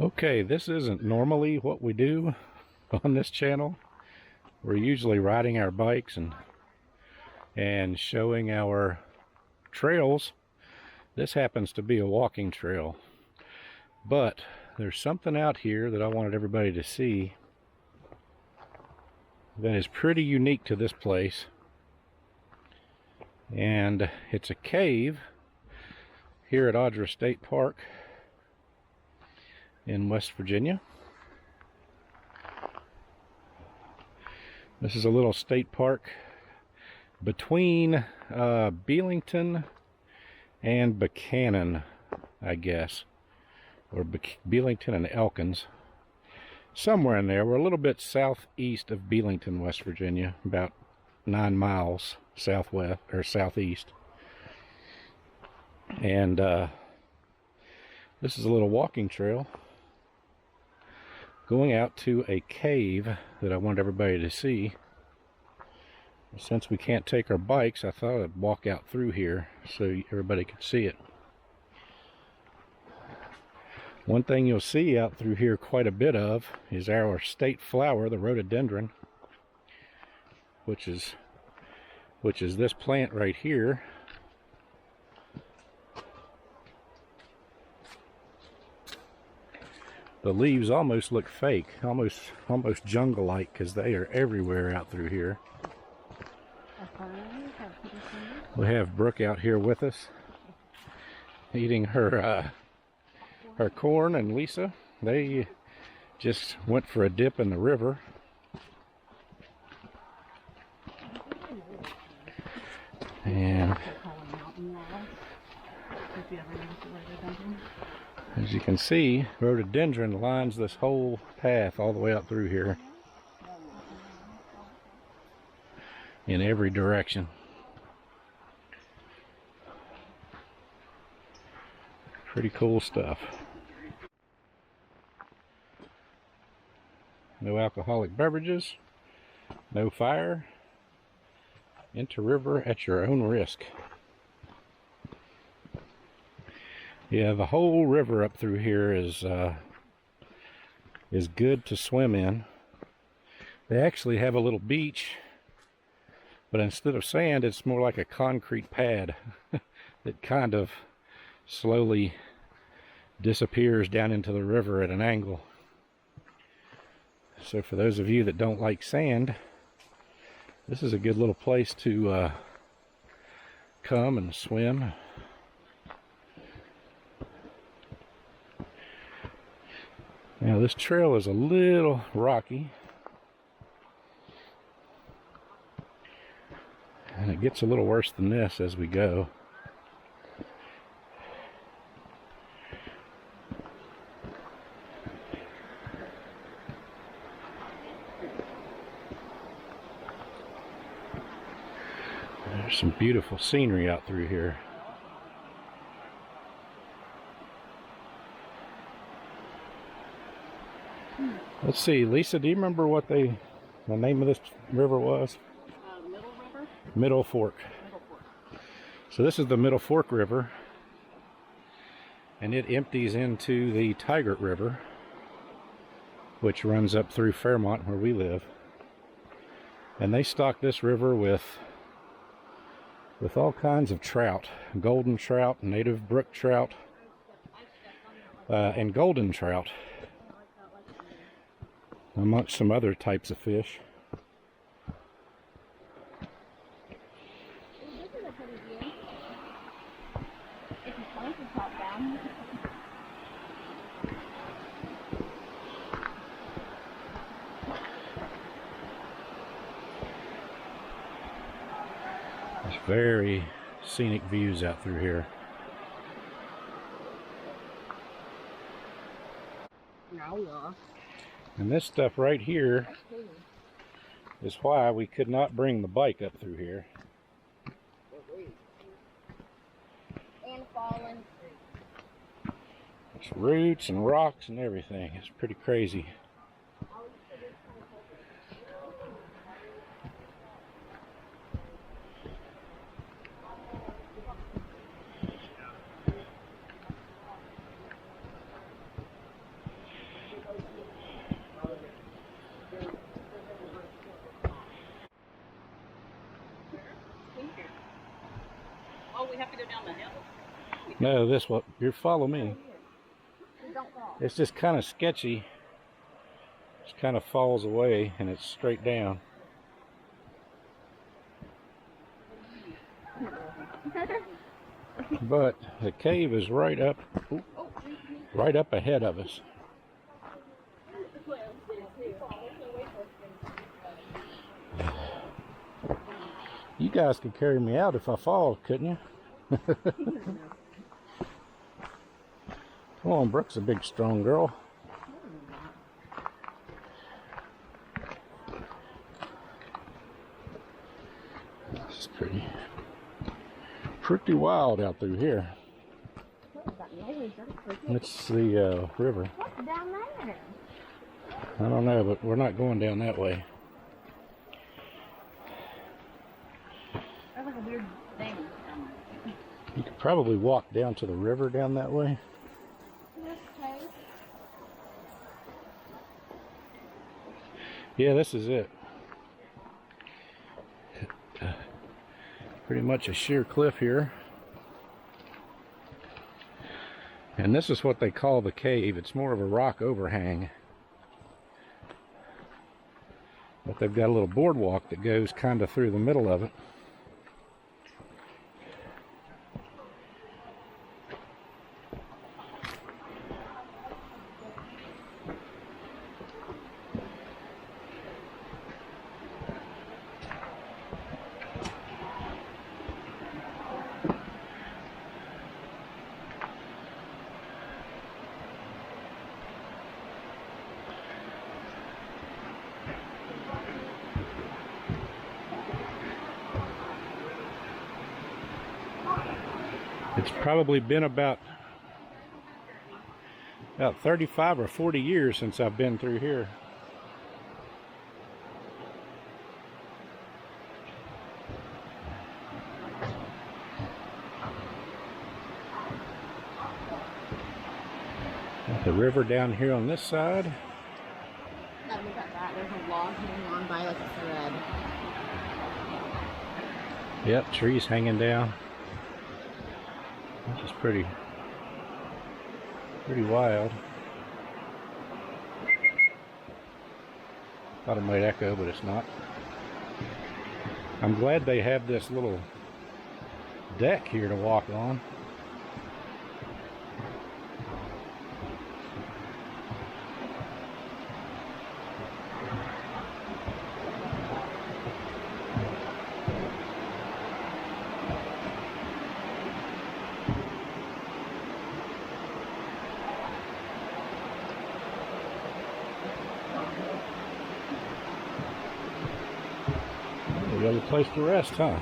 Okay, this isn't normally what we do on this channel. We're usually riding our bikes and showing our trails. This happens to be a walking trail, but there's something out here that I wanted everybody to see that is pretty unique to this place. And it's a cave here at Audra State Park in West Virginia. This is a little state park between Belington and Buchanan, I guess, or Belington and Elkins, somewhere in there. We're a little bit southeast of Belington, West Virginia, about 9 miles southwest or southeast. And this is a little walking trail going out to a cave that I wanted everybody to see. Since we can't take our bikes, I thought I'd walk out through here so everybody could see it. One thing you'll see out through here quite a bit of is our state flower, the rhododendron, which is this plant right here. The leaves almost look fake, almost jungle-like, because they are everywhere out through here. We have Brooke out here with us, eating her corn, and Lisa. They just went for a dip in the river. And as you can see, rhododendron lines this whole path all the way out through here in every direction. Pretty cool stuff. No alcoholic beverages, no fire. Enter river at your own risk. Yeah, the whole river up through here is good to swim in. They actually have a little beach, but instead of sand, it's more like a concrete pad that kind of slowly disappears down into the river at an angle. So for those of you that don't like sand, this is a good little place to come and swim. Now this trail is a little rocky, and it gets a little worse than this as we go. There's some beautiful scenery out through here. Let's see, Lisa, do you remember what the name of this river was? Middle River? Middle Fork. Middle Fork. So this is the Middle Fork River, and it empties into the Tigert River, which runs up through Fairmont, where we live. And they stock this river with all kinds of trout, golden trout, native brook trout, and golden trout, amongst some other types of fish. There's very scenic views out through here. And this stuff right here is why we could not bring the bike up through here. And fallen. There's roots and rocks and everything. It's pretty crazy. we have to go down the hill? No, this one. You follow me. Don't fall. It's just kind of sketchy. Just kind of falls away and it's straight down. But the cave is right up ahead of us. You guys could carry me out if I fall, couldn't you? Come on, Brooke's a big, strong girl. This is pretty wild out through here. It's the river. What's down there? I don't know, but we're not going down that way. That was a weird thing. You could probably walk down to the river down that way. Yeah, this is it. Pretty much a sheer cliff here. And this is what they call the cave. It's more of a rock overhang. But they've got a little boardwalk that goes kind of through the middle of it. It's probably been about 35 or 40 years since I've been through here. Got the river down here on this side. No, look at that. There's a log hanging on by like a thread. Yep, trees hanging down. Which is pretty wild. Thought it might echo, but it's not. I'm glad they have this little deck here to walk on. We have a place to rest, huh?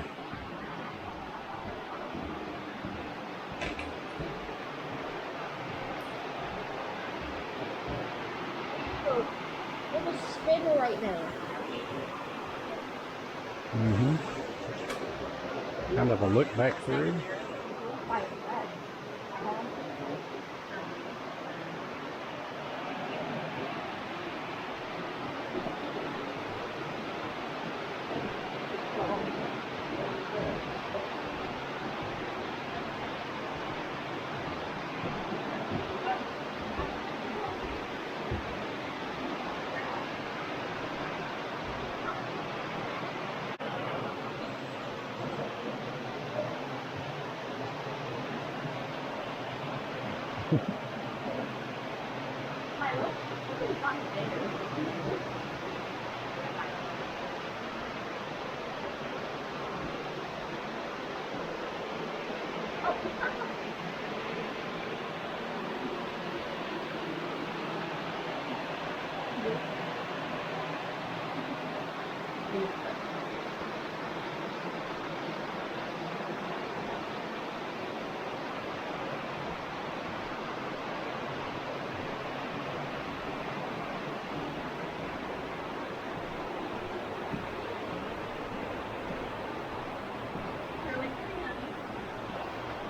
Oh, there's a spin right now. Kind of a look back through.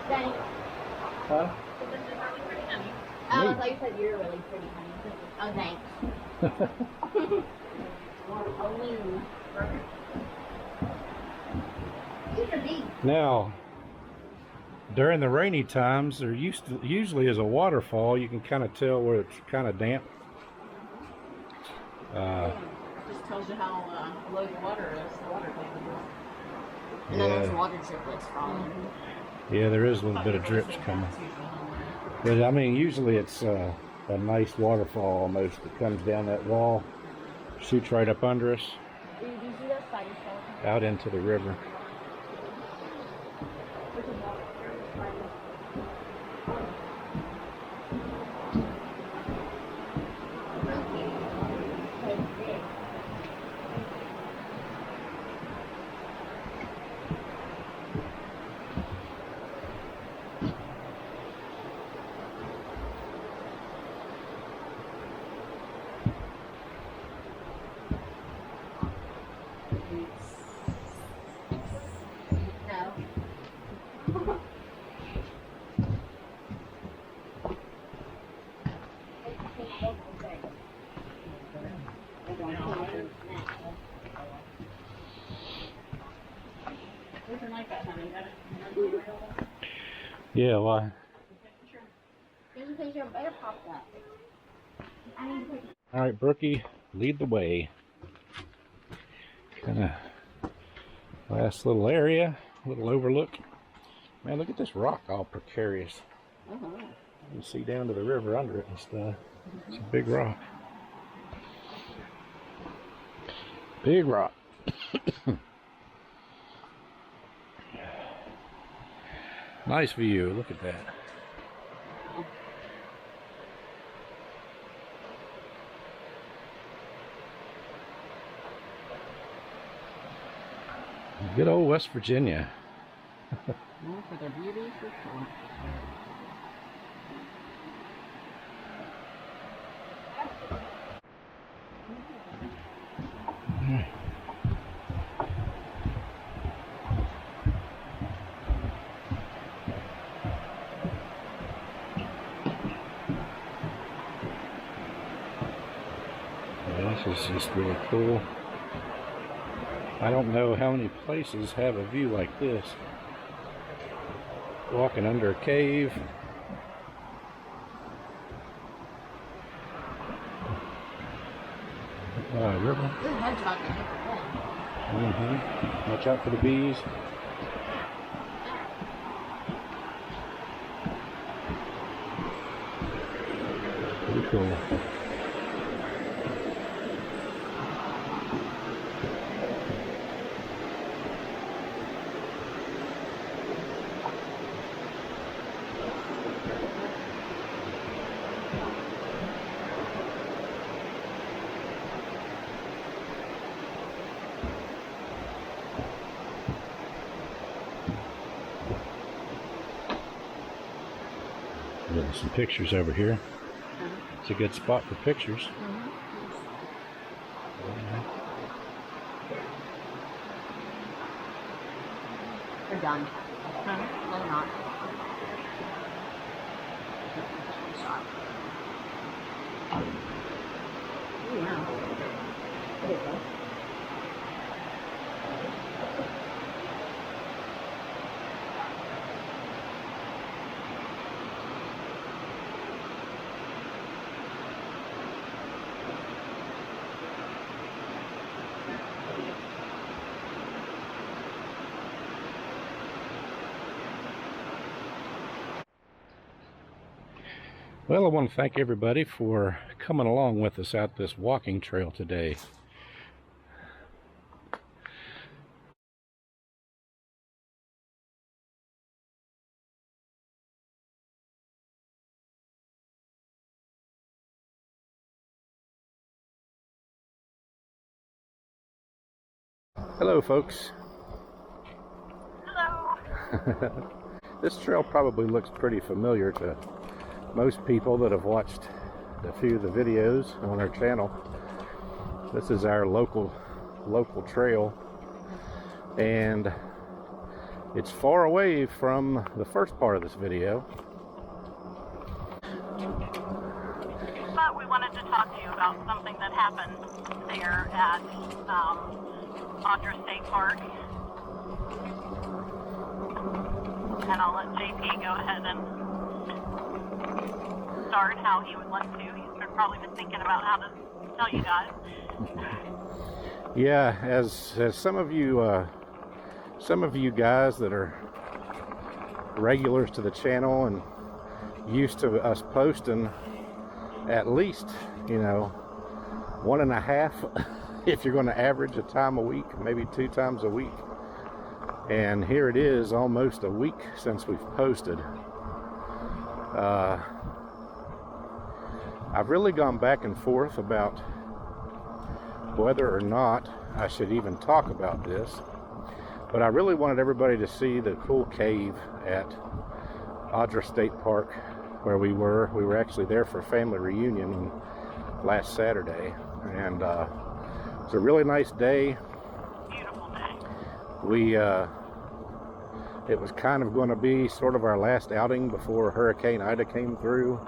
Daddy. Huh? I thought you said you're really pretty, honey. Oh, thanks. Now, During the rainy times, there usually is a waterfall. You can kind of tell where it's kind of damp. Just tells you how low the water is, the water table is. And then there's water driplets falling. Yeah, there is a little bit of drips coming. But I mean, usually it's a nice waterfall almost that comes down that wall, shoots right up under us, out into the river. Yeah, why? Alright, Brookie, lead the way. Kind of last little area, little overlook. Man, look at this rock, all precarious. You can see down to the river under it and stuff. It's a big rock. Big rock. Nice view, look at that. Good old West Virginia. Known for their beauty, for sure. This is just really cool. I don't know how many places have a view like this. Walking under a cave. River. Watch out for the bees. Pretty cool. Getting some pictures over here. It's a good spot for pictures. We're done. No, not. Yeah. Well, I want to thank everybody for coming along with us out this walking trail today. Hello, folks. Hello. This trail probably looks pretty familiar to most people that have watched a few of the videos on our channel. This is our local trail, and it's far away from the first part of this video. But we wanted to talk to you about something that happened there at Audra State Park. and I'll let JP go ahead and start how he would like to. He's probably been thinking about how to tell you guys. Yeah, as some of you guys that are regulars to the channel and used to us posting at least, 1.5 if you're going to average a time a week, maybe 2 times a week. And here it is, almost a week since we've posted. I've really gone back and forth about whether or not I should even talk about this, but I really wanted everybody to see the cool cave at Audra State Park where we were. We were actually there for a family reunion last Saturday, and it was a really nice day. Beautiful day. It was kind of going to be sort of our last outing before Hurricane Ida came through.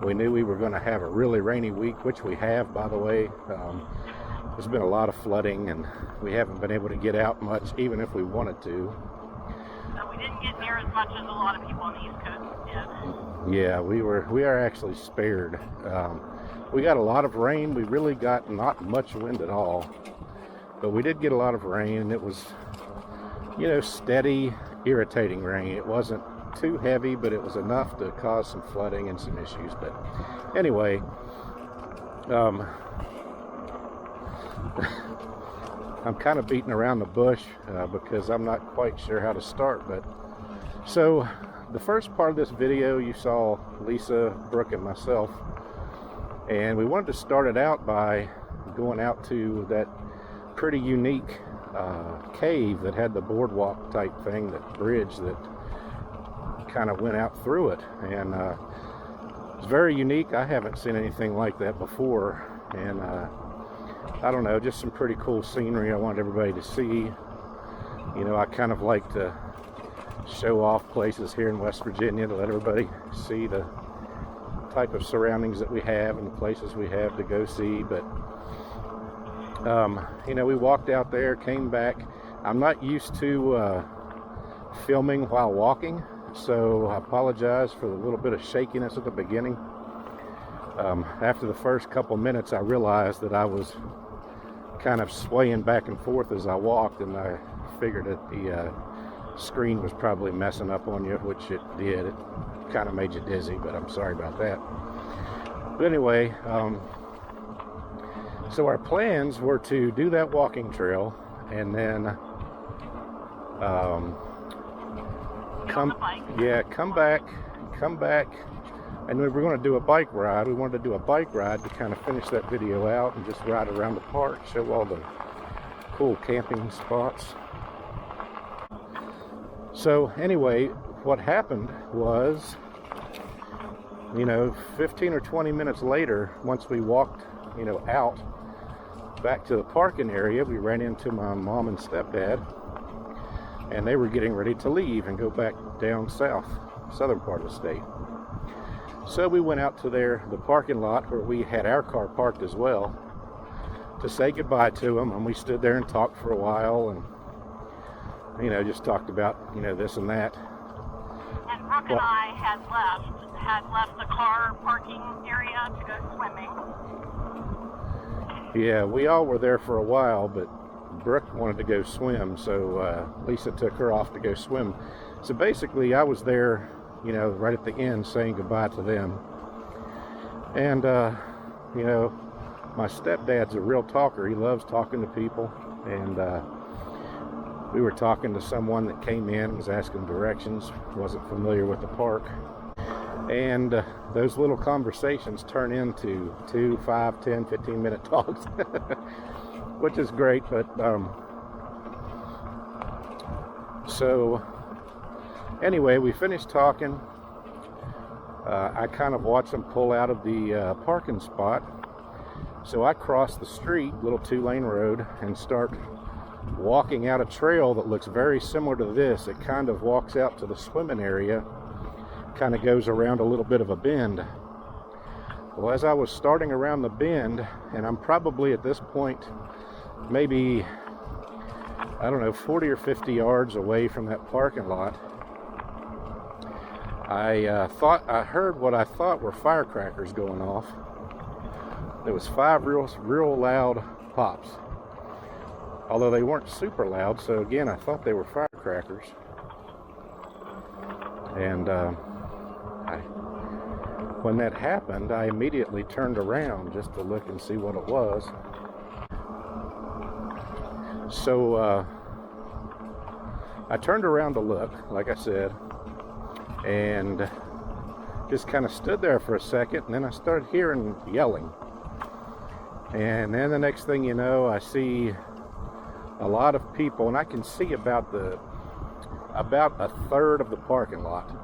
We knew we were going to have a really rainy week, which we have, by the way. There's been a lot of flooding, and we haven't been able to get out much, even if we wanted to. So we didn't get near as much as a lot of people on the East Coast did. Yeah, we are actually spared. We got a lot of rain. We really got not much wind at all, but we did get a lot of rain, and it was, steady, irritating rain. It wasn't too heavy, but it was enough to cause some flooding and some issues. But anyway, I'm kind of beating around the bush because I'm not quite sure how to start. But so the first part of this video, you saw Lisa, Brooke, and myself, and we wanted to start it out by going out to that pretty unique cave that had the boardwalk type thing, that bridge that kind of went out through it, and it's very unique. I haven't seen anything like that before, and I don't know, just some pretty cool scenery I wanted everybody to see. I kind of like to show off places here in West Virginia to let everybody see the type of surroundings that we have and the places we have to go see. But we walked out there, came back. I'm not used to filming while walking, so I apologize for the little bit of shakiness at the beginning. After the first couple minutes, I realized that I was kind of swaying back and forth as I walked, and I figured that the screen was probably messing up on you, which it did. It kind of made you dizzy, but I'm sorry about that. But anyway, so our plans were to do that walking trail, and then come back, and we were going to do a bike ride. We wanted to do a bike ride to kind of finish that video out and just ride around the park, show all the cool camping spots. So anyway, what happened was, 15 or 20 minutes later, once we walked, out back to the parking area, we ran into my mom and stepdad, and they were getting ready to leave and go back down southern part of the state. So we went out to the parking lot where we had our car parked as well, to say goodbye to them, and we stood there and talked for a while, and just talked about this and that. And Brooke and I had left the car parking area to go swimming. Yeah, we all were there for a while, but Brooke wanted to go swim, so Lisa took her off to go swim. So basically, I was there, right at the end, saying goodbye to them. And my stepdad's a real talker. He loves talking to people, and we were talking to someone that came in and was asking directions, wasn't familiar with the park, and those little conversations turn into 2, 5, 10, 15-minute talks, which is great. But so anyway, we finished talking. I kind of watched them pull out of the parking spot, so I crossed the street, little 2-lane road, and start walking out a trail that looks very similar to this. It kind of walks out to the swimming area, kind of goes around a little bit of a bend. Well, as I was starting around the bend, and I'm probably at this point maybe, 40 or 50 yards away from that parking lot, I heard what I thought were firecrackers going off. There was 5 real loud pops, although they weren't super loud. So again, I thought they were firecrackers. And when that happened, I immediately turned around just to look and see what it was. So I turned around to look, like I said, and just kind of stood there for a second, and then I started hearing yelling. And then the next thing you know, I see a lot of people, and I can see about a third of the parking lot.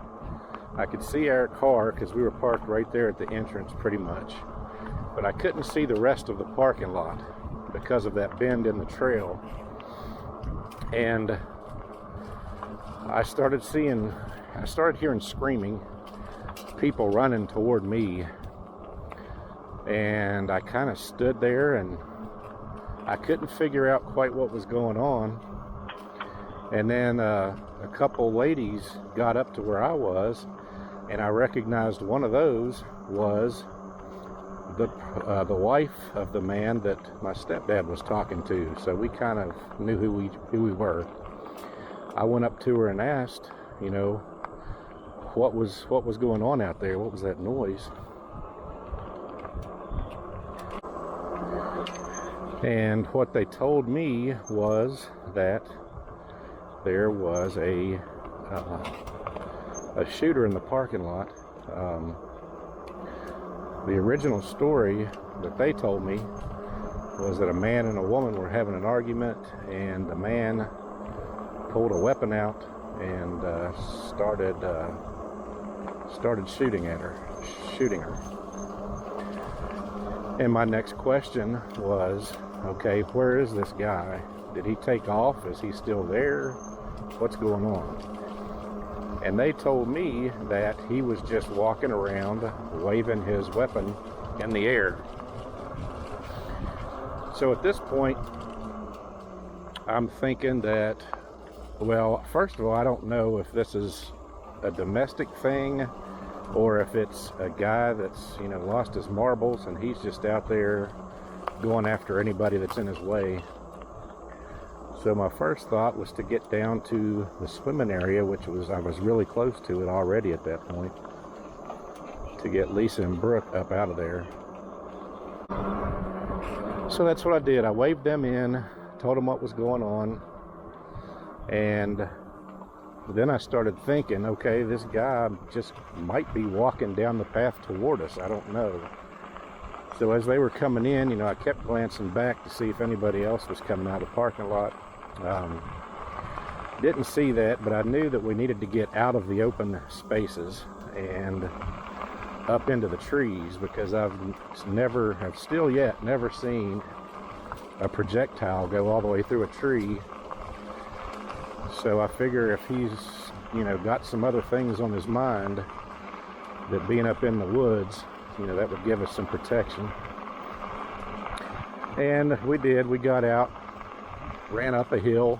I could see our car because we were parked right there at the entrance pretty much, but I couldn't see the rest of the parking lot because of that bend in the trail. And I started hearing screaming, people running toward me, and I kind of stood there and I couldn't figure out quite what was going on. And then a couple ladies got up to where I was, and I recognized one of those was the wife of the man that my stepdad was talking to. So we kind of knew who we were. I went up to her and asked, you know, what was going on out there? What was that noise? And what they told me was that there was a shooter in the parking lot. The original story that they told me was that a man and a woman were having an argument, and the man pulled a weapon out and started shooting her. And my next question was, okay, where is this guy? Did he take off? Is he still there? What's going on? And they told me that he was just walking around waving his weapon in the air. So at this point, I'm thinking that, well, first of all, I don't know if this is a domestic thing or if it's a guy that's, you know, lost his marbles and he's just out there going after anybody that's in his way. So my first thought was to get down to the swimming area, which I was really close to it already at that point, to get Lisa and Brooke up out of there. So that's what I did. I waved them in, told them what was going on, and then I started thinking, okay, this guy just might be walking down the path toward us. I don't know. So as they were coming in, you know, I kept glancing back to see if anybody else was coming out of the parking lot. Didn't see that, but I knew that we needed to get out of the open spaces and up into the trees, because I've still yet never seen a projectile go all the way through a tree. So I figure if he's, you know, got some other things on his mind, that being up in the woods, you know, that would give us some protection. And we did. We got out, ran up a hill,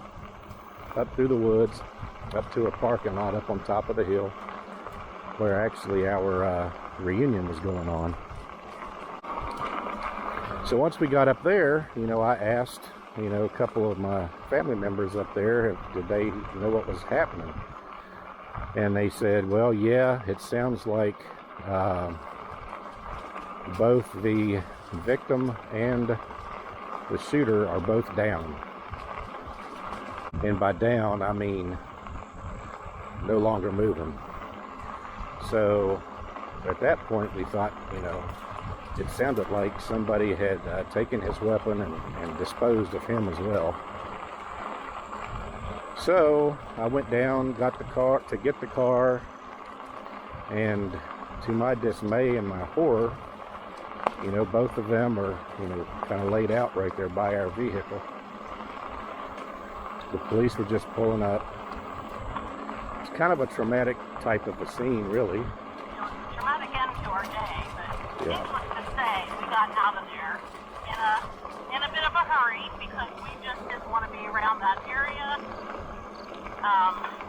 up through the woods, up to a parking lot up on top of the hill, where actually our reunion was going on. So once we got up there, you know, I asked, you know, a couple of my family members up there, did they know what was happening? And they said, well, yeah, it sounds like both the victim and the shooter are both down. And by down, I mean no longer moving. So at that point, we thought, you know, it sounded like somebody had taken his weapon and disposed of him as well. So I went down, got the car, and to my dismay and my horror, you know, both of them are, you know, kind of laid out right there by our vehicle. The police were just pulling up. It's kind of a traumatic type of a scene, really. Traumatic end to our day, but Yeah. needless to say, we got out of there in a bit of a hurry because we just didn't want to be around that area.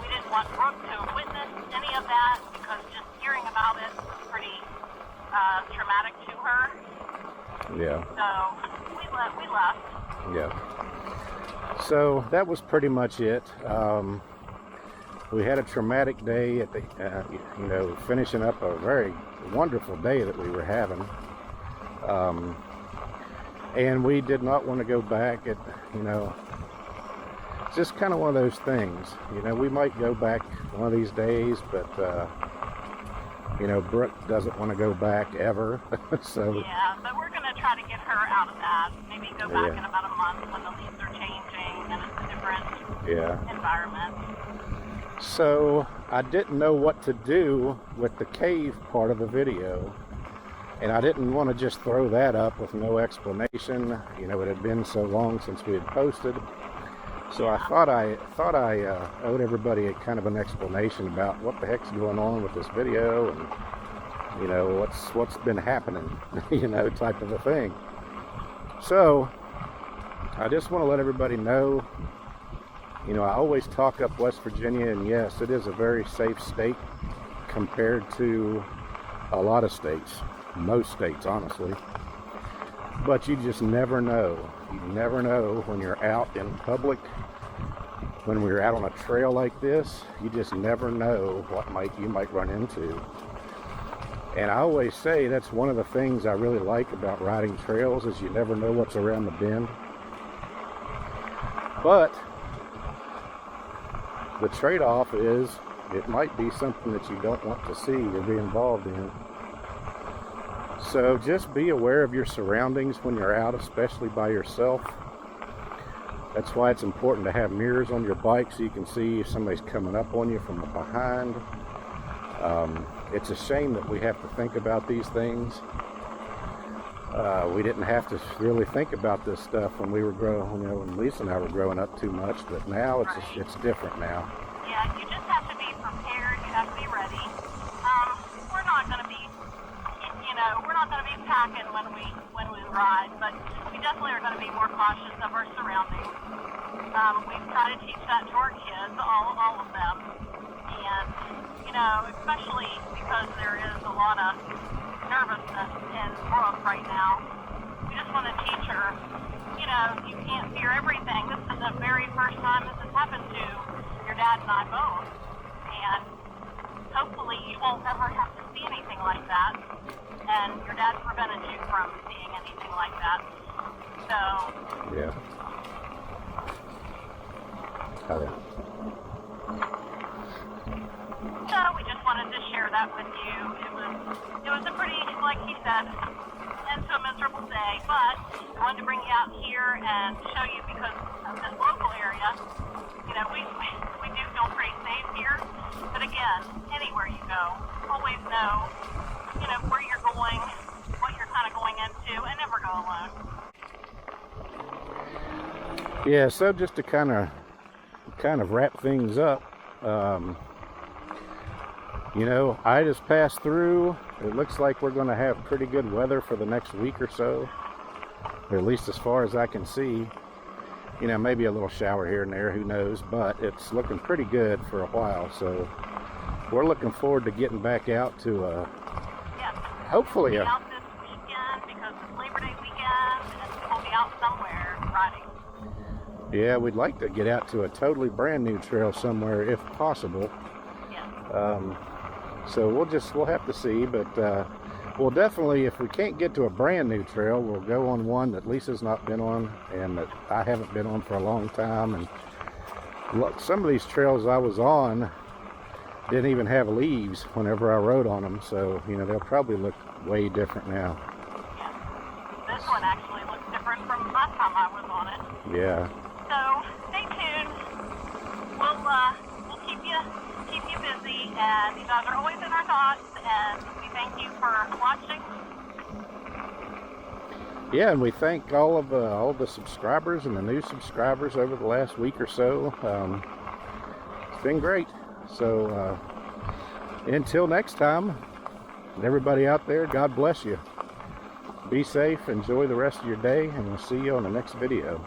We didn't want Brooke to witness any of that because just hearing about it was pretty traumatic to her. Yeah. So we left. Yeah. So that was pretty much it. We had a traumatic day at the, finishing up a very wonderful day that we were having. And we did not want to go back. It's just kind of one of those things. We might go back one of these days, but, Brooke doesn't want to go back ever. So. Yeah, but we're going to try to get her out of that. Maybe go back in about a month when the leaves are changing and it's a different environment. So I didn't know what to do with the cave part of the video, and I didn't want to just throw that up with no explanation. It had been so long since we had posted, so I thought I owed everybody a kind of an explanation about what the heck's going on with this video, and what's been happening, type of a thing. So I just want to let everybody know. I always talk up West Virginia, and yes, it is a very safe state compared to a lot of states, most states, honestly. But you just never know. You never know when you're out in public, when we're out on a trail like this, you just never know what you might run into. And I always say that's one of the things I really like about riding trails is you never know what's around the bend. But the trade-off is it might be something that you don't want to see or be involved in. So just be aware of your surroundings when you're out, especially by yourself. That's why it's important to have mirrors on your bike so you can see if somebody's coming up on you from behind. It's a shame that we have to think about these things. We didn't have to really think about this stuff when we were growing, when Lisa and I were growing up too much, but now it's different now. Yeah, you just have to be prepared. You have to be ready. We're not going to be, we're not going to be packing when we ride, but we definitely are going to be more cautious of our surroundings. We've tried to teach that to our kids, all of them, and especially because there is a lot of nervousness in Brooke right now. We just want to teach her, you can't fear everything. This is the very first time this has happened to your dad and I both. And hopefully you won't ever have to see anything like that. And your dad prevented you from seeing anything like that. So. Yeah. Oh, yeah. So we just wanted to share that with you. It was a pretty, like he said, end to a miserable day, but I wanted to bring you out here and show you because of this local area. We do feel pretty safe here. But again, anywhere you go, always know, where you're going, what you're kind of going into, and never go alone. Yeah, so just to kind of wrap things up, I just passed through. It looks like we're going to have pretty good weather for the next week or so, or at least as far as I can see. Maybe a little shower here and there, who knows, but it's looking pretty good for a while. So we're looking forward to getting back out to hopefully we'll be out this weekend because it's Labor Day weekend, and we'll be out somewhere riding. Yeah, we'd like to get out to a totally brand new trail somewhere if possible. Yeah. So we'll have to see, but we'll definitely, if we can't get to a brand new trail, we'll go on one that Lisa's not been on and that I haven't been on for a long time. And look, some of these trails I was on didn't even have leaves whenever I rode on them, so they'll probably look way different now. Yeah. This one actually looks different from last time I was on it. Yeah. So stay tuned. We'll keep you busy, and you guys are always in our thoughts, and we thank you for watching. Yeah, and we thank all the subscribers and the new subscribers over the last week or so. It's been great. So until next time, everybody out there, God bless you. Be safe, enjoy the rest of your day, and we'll see you on the next video.